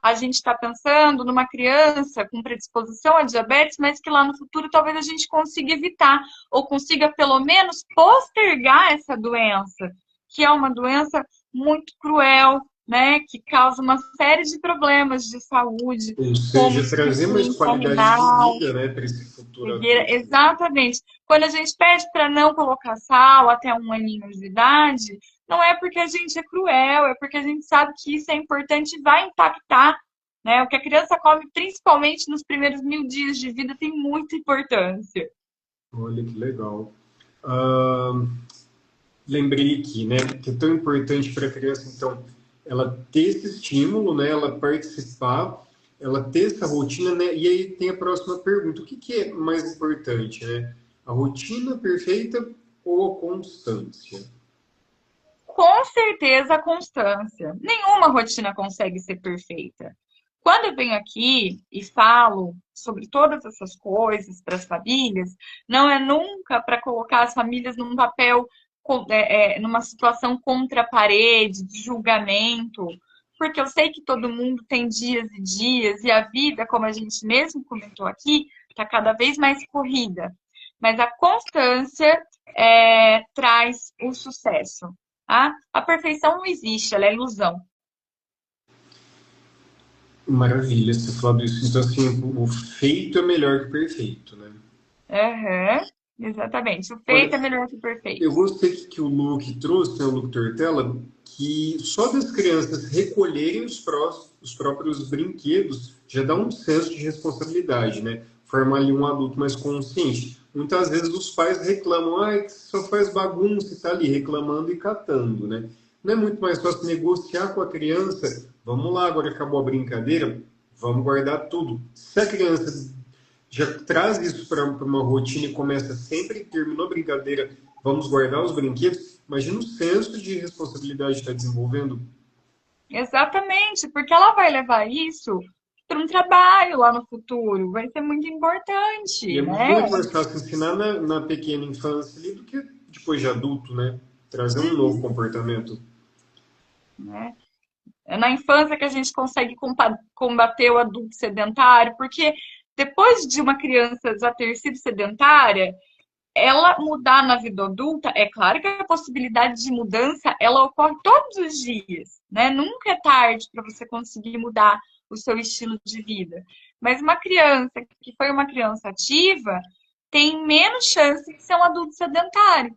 A gente está pensando numa criança com predisposição a diabetes, mas que lá no futuro talvez a gente consiga evitar, ou consiga pelo menos postergar essa doença, que é uma doença muito cruel, né? Que causa uma série de problemas de saúde, Ou como seja, trazer mais insuficiência qualidade de renal, vida, né, para esse futuro cegueira. adulto. Exatamente. Quando a gente pede para não colocar sal até 1 aninho de idade, não é porque a gente é cruel, é porque a gente sabe que isso é importante e vai impactar, né? O que a criança come, principalmente nos primeiros 1.000 dias de vida, tem muita importância. Olha que legal. Ah, lembrei aqui, né, que é tão importante para a criança, então, ela ter esse estímulo, né, ela participar, ela ter essa rotina, né, e aí tem a próxima pergunta, o que que é mais importante, né, a rotina perfeita ou a constância? Com certeza, a constância. Nenhuma rotina consegue ser perfeita. Quando eu venho aqui e falo sobre todas essas coisas para as famílias, não é nunca para colocar as famílias num papel, numa situação contra a parede, de julgamento, porque eu sei que todo mundo tem dias e dias, e a vida, como a gente mesmo comentou aqui, está cada vez mais corrida. Mas a constância traz o sucesso. Tá? A perfeição não existe, ela é ilusão. Maravilha, você falou isso. Então, assim, o feito é melhor que o perfeito, né? Uhum, exatamente. O feito Olha, é melhor que o eu perfeito. gostei que o Luke trouxe, né, o Luke Tortella, que só das crianças recolherem os próprios brinquedos já dá um senso de responsabilidade, né? Formar ali um adulto mais consciente. Muitas vezes os pais reclamam, ah, só faz bagunça e tá ali reclamando e catando, né? Não é muito mais fácil negociar com a criança? Vamos lá, agora acabou a brincadeira, vamos guardar tudo. Se a criança já traz isso para uma rotina e começa sempre, terminou a brincadeira, vamos guardar os brinquedos. Imagina o senso de responsabilidade que está desenvolvendo. Exatamente, porque ela vai levar isso para um trabalho lá no futuro. Vai ser muito E é importante, né? muito mais fácil ensinar na pequena infância ali do que depois de adulto, né? Trazer um novo Uhum, comportamento. né? É na infância que a gente consegue combater o adulto sedentário, porque depois de uma criança já ter sido sedentária, ela mudar na vida adulta, é claro que a possibilidade de mudança, ela ocorre todos os dias, né? Nunca é tarde para você conseguir mudar o seu estilo de vida. Mas uma criança que foi uma criança ativa tem menos chance de ser um adulto sedentário,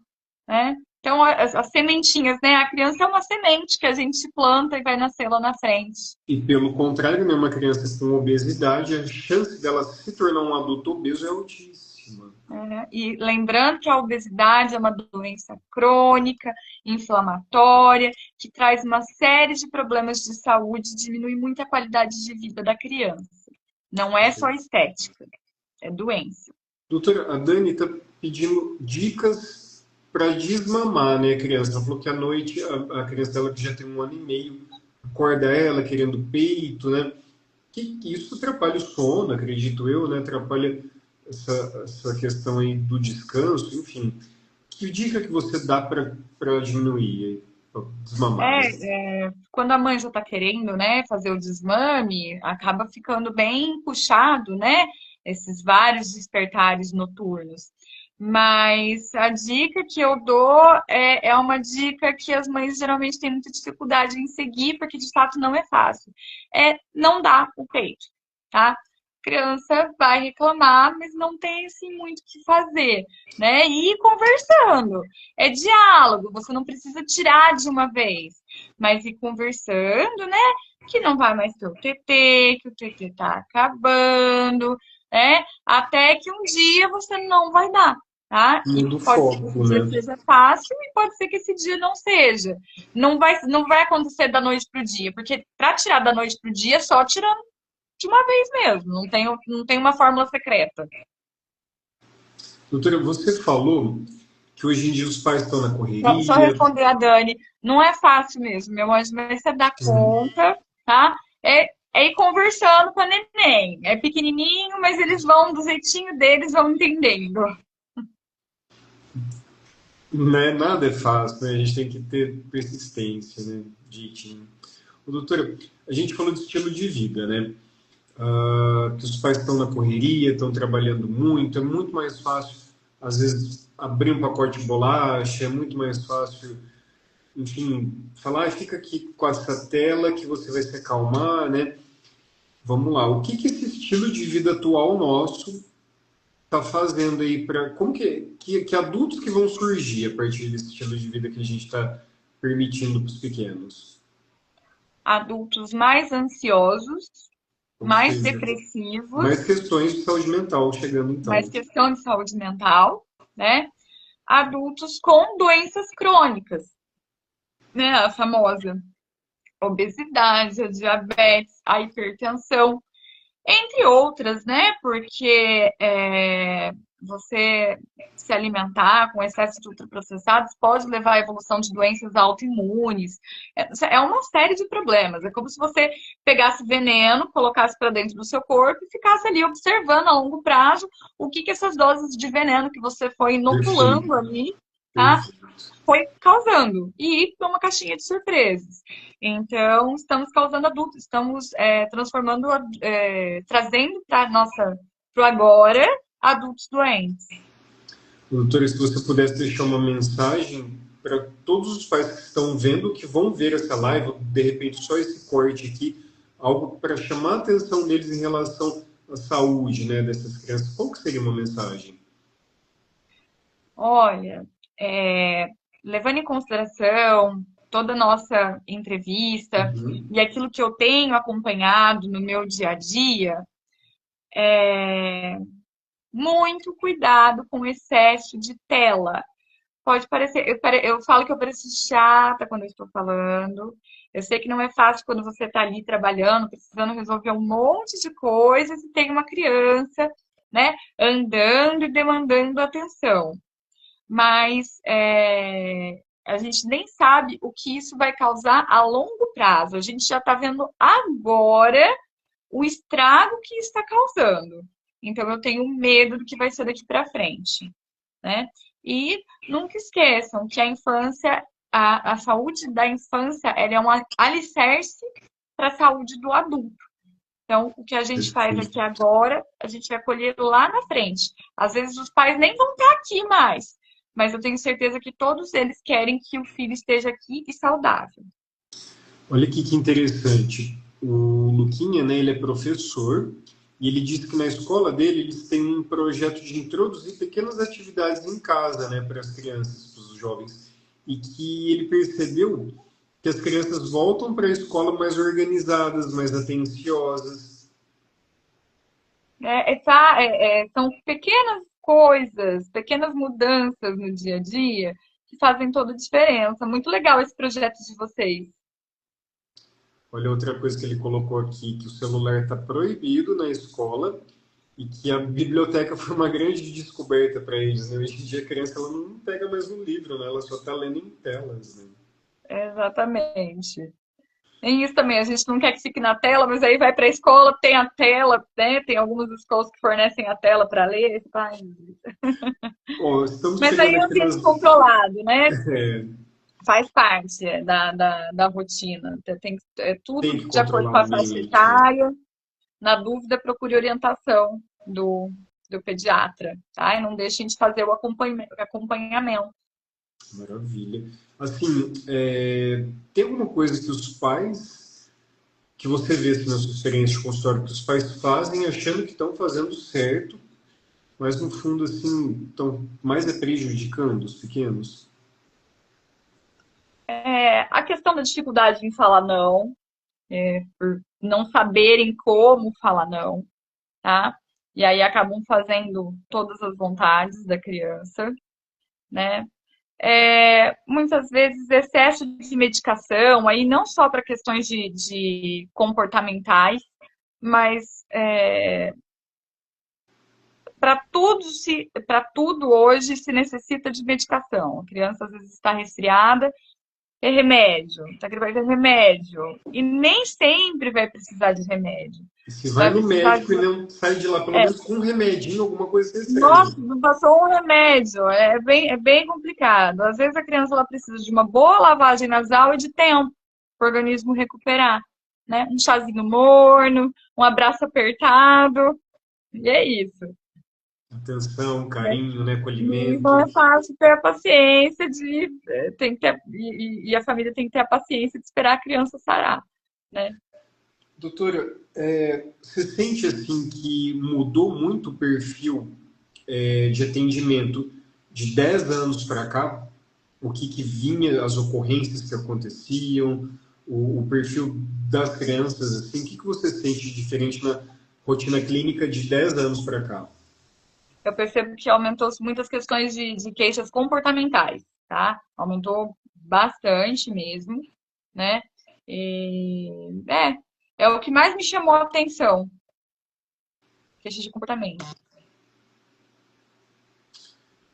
né? Então, as sementinhas, né? A criança é uma semente que a gente planta e vai nascer lá na frente. E pelo contrário, né, uma criança com obesidade, a chance dela se tornar um adulto obeso é altíssima. Né? E lembrando que a obesidade é uma doença crônica, inflamatória, que traz uma série de problemas de saúde, diminui muito a qualidade de vida da criança. Não é só estética, é doença. Doutora, a Dani está pedindo dicas para desmamar, né, a criança. Ela falou que à noite a criança dela, que já tem 1 ano e meio, acorda ela querendo peito, né? Que isso atrapalha o sono, acredito eu, né? Atrapalha essa questão aí do descanso, enfim. Que dica que você dá para diminuir, para desmamar, né? Quando a mãe já está querendo, né, fazer o desmame, acaba ficando bem puxado, né? Esses vários despertares noturnos. Mas a dica que eu dou é uma dica que as mães geralmente têm muita dificuldade em seguir, porque de fato não é fácil. É não dar o peito, tá? A criança vai reclamar, mas não tem assim muito o que fazer, né? E ir conversando. É diálogo, você não precisa tirar de uma vez, mas ir conversando, né? Que não vai mais ter o TT, que o TT tá acabando, né? Até que um dia você não vai dar, tá? E Mundo pode ser que esse foco, dia né? seja fácil e pode ser que esse dia não seja. Não vai acontecer da noite pro dia, porque para tirar da noite pro dia, é só tirando de uma vez mesmo. Não tem uma fórmula secreta. Doutora, você falou que hoje em dia os pais estão na Só correria. responder a Dani, não é fácil mesmo, meu anjo, mas você dá Uhum. conta, tá? É ir conversando com a neném. É pequenininho, mas eles vão, do jeitinho deles, vão entendendo. Né? Nada é fácil, né? A gente tem que ter persistência, né? Direitinho. Ô, doutora, a gente falou de estilo de vida, né? Que os pais estão na correria, estão trabalhando muito, é muito mais fácil, às vezes, abrir um pacote de bolacha, é muito mais fácil, enfim, falar, "Ah, fica aqui com essa tela que você vai se acalmar, né? Vamos lá, o que que esse estilo de vida atual nosso está fazendo aí para. Como que adultos que vão surgir a partir desse estilo de vida que a gente está permitindo para os pequenos? Adultos mais ansiosos, Ou mais seja, mais depressivos, questões de saúde mental chegando mais então. questão de saúde mental, né? Adultos com doenças crônicas, né? A famosa obesidade, a diabetes, a hipertensão, entre outras, né? Porque você se alimentar com excesso de ultraprocessados pode levar à evolução de doenças autoimunes. É uma série de problemas. É como se você pegasse veneno, colocasse para dentro do seu corpo e ficasse ali observando a longo prazo o que essas doses de veneno que você foi inoculando Perfeito, ali, tá? perfeito. Foi causando e para uma caixinha de surpresas. Então, estamos causando adultos, estamos transformando, trazendo para nossa, para o agora, adultos doentes. Doutora, se você pudesse deixar uma mensagem para todos os pais que estão vendo, que vão ver essa live, ou de repente só esse corte aqui, algo para chamar a atenção deles em relação à saúde, né, dessas crianças, qual que seria uma mensagem? Olha, levando em consideração toda a nossa entrevista Uhum. e aquilo que eu tenho acompanhado no meu dia a dia, muito cuidado com o excesso de tela. Pode parecer, eu falo que eu pareço chata quando eu estou falando. Eu sei que não é fácil quando você está ali trabalhando, precisando resolver um monte de coisas e tem uma criança, né, andando e demandando atenção. Mas a gente nem sabe o que isso vai causar a longo prazo. A gente já está vendo agora o estrago que está causando. Então, eu tenho medo do que vai ser daqui para frente, né? E nunca esqueçam que a infância, a saúde da infância, ela é um alicerce para a saúde do adulto. Então, o que a gente faz Perfeito. aqui agora, a gente vai colher lá na frente. Às vezes os pais nem vão estar aqui mais, mas eu tenho certeza que todos eles querem que o filho esteja aqui e saudável. Olha aqui que interessante. O Luquinha, né, ele é professor e ele disse que na escola dele eles têm um projeto de introduzir pequenas atividades em casa, né, para as crianças, para os jovens, e que ele percebeu que as crianças voltam para a escola mais organizadas, mais atenciosas. São pequenas coisas, pequenas mudanças no dia a dia que fazem toda a diferença. Muito legal esse projeto de vocês. Olha outra coisa que ele colocou aqui, que o celular está proibido na escola e que a biblioteca foi uma grande descoberta para eles, né? Hoje em dia a criança ela não pega mais um livro, né? Ela só está lendo em telas, né? Exatamente. Tem isso também, a gente não quer que fique na tela, mas aí vai para a escola, tem a tela, né? Tem algumas escolas que fornecem a tela para ler. Ai, Ó, estamos mas aí chegando é um aqui nas. ambiente controlado, né? É, Faz parte da rotina. tem Tudo que de acordo controlar com a a faixa mente, né? etária. Na dúvida, procure orientação do pediatra, tá? E não deixem de fazer o acompanhamento. Maravilha. Assim, tem alguma coisa que os pais, que você vê assim, na sua experiência de consultório, que os pais fazem achando que estão fazendo certo, mas no fundo, assim, estão mais prejudicando os pequenos? A questão da dificuldade em falar não, por não saberem como falar não, tá? E aí acabam fazendo todas as vontades da criança, né? Muitas vezes excesso de medicação, aí não só para questões de comportamentais, mas para tudo hoje se necessita de medicação. A criança às vezes está resfriada, é remédio, está gripando, é remédio. E nem sempre vai precisar de remédio. Se vai Vai no precisar médico de. e não sai de lá, pelo É, menos com um remedinho, alguma coisa você nossa, recebe. não passou um remédio. É bem complicado. Às vezes a criança ela precisa de uma boa lavagem nasal e de tempo para o organismo recuperar. Né? Um chazinho morno, um abraço apertado. E é isso. Atenção, carinho, né, E não acolhimento. é fácil ter a paciência de. Tem que ter, e a família tem que ter a paciência de esperar a criança sarar. Né? Doutora, você sente assim que mudou muito o perfil de atendimento de 10 anos para cá? O que vinha, as ocorrências que aconteciam, o perfil das crianças, assim, o que você sente de diferente na rotina clínica de 10 anos para cá? Eu percebo que aumentou muitas questões de queixas comportamentais, tá? Aumentou bastante mesmo, né? E é o que mais me chamou a atenção, queixas de comportamento.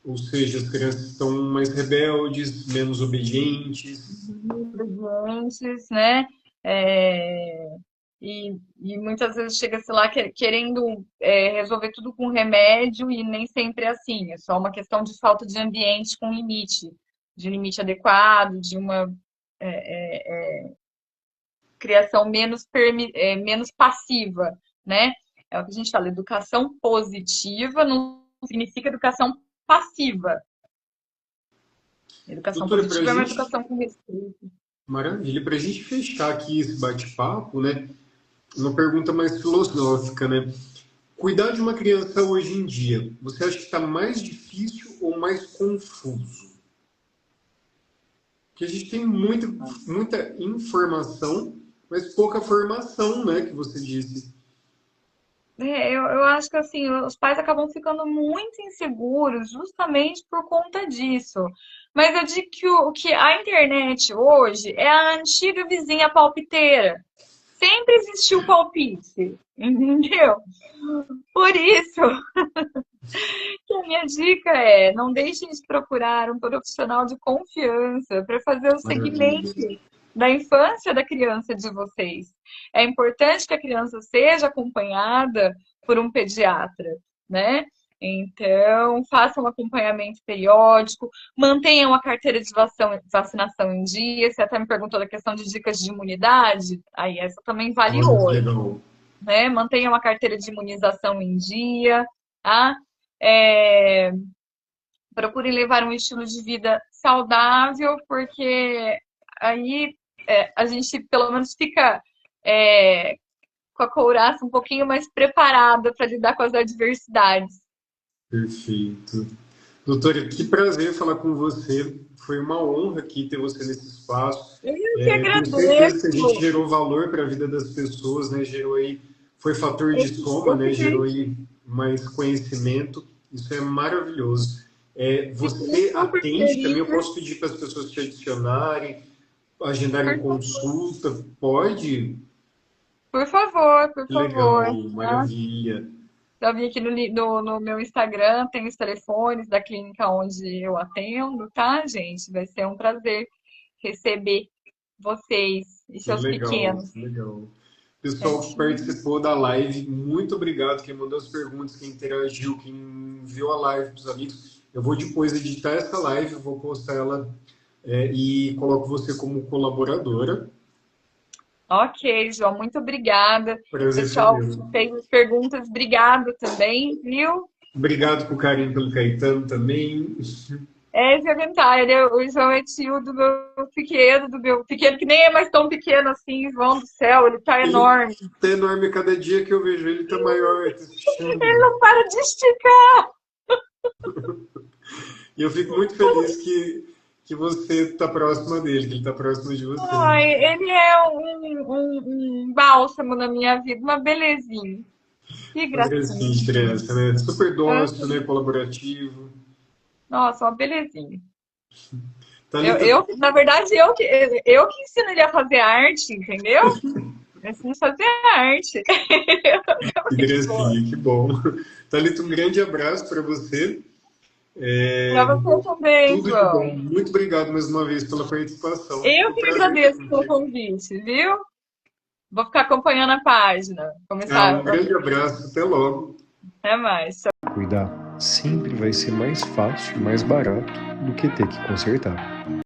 Ou seja, as crianças estão mais rebeldes, menos obedientes. Ingredientes, né? É, e muitas vezes chega-se lá querendo resolver tudo com remédio e nem sempre é assim. É só uma questão de falta de ambiente com limite, de limite adequado, de uma criação menos passiva, né? É o que a gente fala, educação positiva não significa educação passiva. Educação Doutora, para a positiva é uma gente, educação com respeito. maravilha, para a gente fechar aqui esse bate-papo, né? Uma pergunta mais filosófica, né? Cuidar de uma criança hoje em dia, você acha que está mais difícil ou mais confuso? Porque a gente tem muita informação, mas pouca formação, né? Que você disse. Eu acho que assim, os pais acabam ficando muito inseguros justamente por conta disso. Mas eu digo que a internet hoje é a antiga vizinha palpiteira. Sempre existiu palpite, entendeu? Por isso, que a minha dica é: não deixem de procurar um profissional de confiança para fazer o Maravilha. segmento da infância da criança de vocês. É importante que a criança seja acompanhada por um pediatra, né? Então, façam um acompanhamento periódico, mantenham a carteira de vacinação em dia. Você até me perguntou da questão de dicas de imunidade, aí essa também vale Olha que ouro, legal. né? Mantenham a carteira de imunização em dia, tá? É, procurem levar um estilo de vida saudável, porque aí a gente pelo menos fica com a couraça um pouquinho mais preparada para lidar com as adversidades. Perfeito. Doutora, que prazer falar com você. Foi uma honra aqui ter você nesse espaço. Eu que Tenho certeza que a gente agradeço. gerou valor para a vida das pessoas, né? Gerou aí, foi fator de soma, Eu né? Gerou fiquei, aí mais conhecimento. Isso é maravilhoso. fiquei Você super atende também? Eu feliz. posso pedir para as pessoas te adicionarem, agendarem Por favor, consulta? Pode? por favor, por Que favor. legal, Tá? maravilha. Já vi aqui no meu Instagram, tem os telefones da clínica onde eu atendo, tá, gente? Vai ser um prazer receber vocês e Que seus legal, pequenos. que legal. Pessoal que Certinho. participou da live, muito obrigado. Quem mandou as perguntas, quem interagiu, quem enviou a live para os amigos. Eu vou depois editar essa live, vou postar ela e coloco você como colaboradora. Ok, João, muito obrigada. Prazer foi Pessoal, meu. fez as perguntas, obrigado também, viu? Obrigado com o carinho pelo Caetano também. Isso eu tentar, o João é tio do meu pequeno, que nem é mais tão pequeno assim, João do céu, ele tá Ele enorme. tá enorme cada dia que eu vejo ele, tá maior, tá Ele assistindo. não para de esticar. E eu fico muito feliz que você tá próxima dele, que ele tá próximo de você. Ai, ele é um bálsamo na minha vida, uma belezinha. Que Uma gracinha gracinha. de criança, né? Super dócil, Hã? né? Colaborativo. Nossa, uma belezinha. Thalita, Na verdade, eu que ensino ele a fazer arte, entendeu? ensino a fazer arte. Que gracinha, que bom. Thalita, um grande abraço para você. Pra você também, Tudo de bom. João. Muito obrigado mais uma vez pela participação. Eu Um que prazer agradeço ter pelo você. convite, viu? Vou ficar acompanhando a página. Um Começar. grande abraço. Até logo. Até mais. Cuidar sempre vai ser mais fácil, mais barato do que ter que consertar.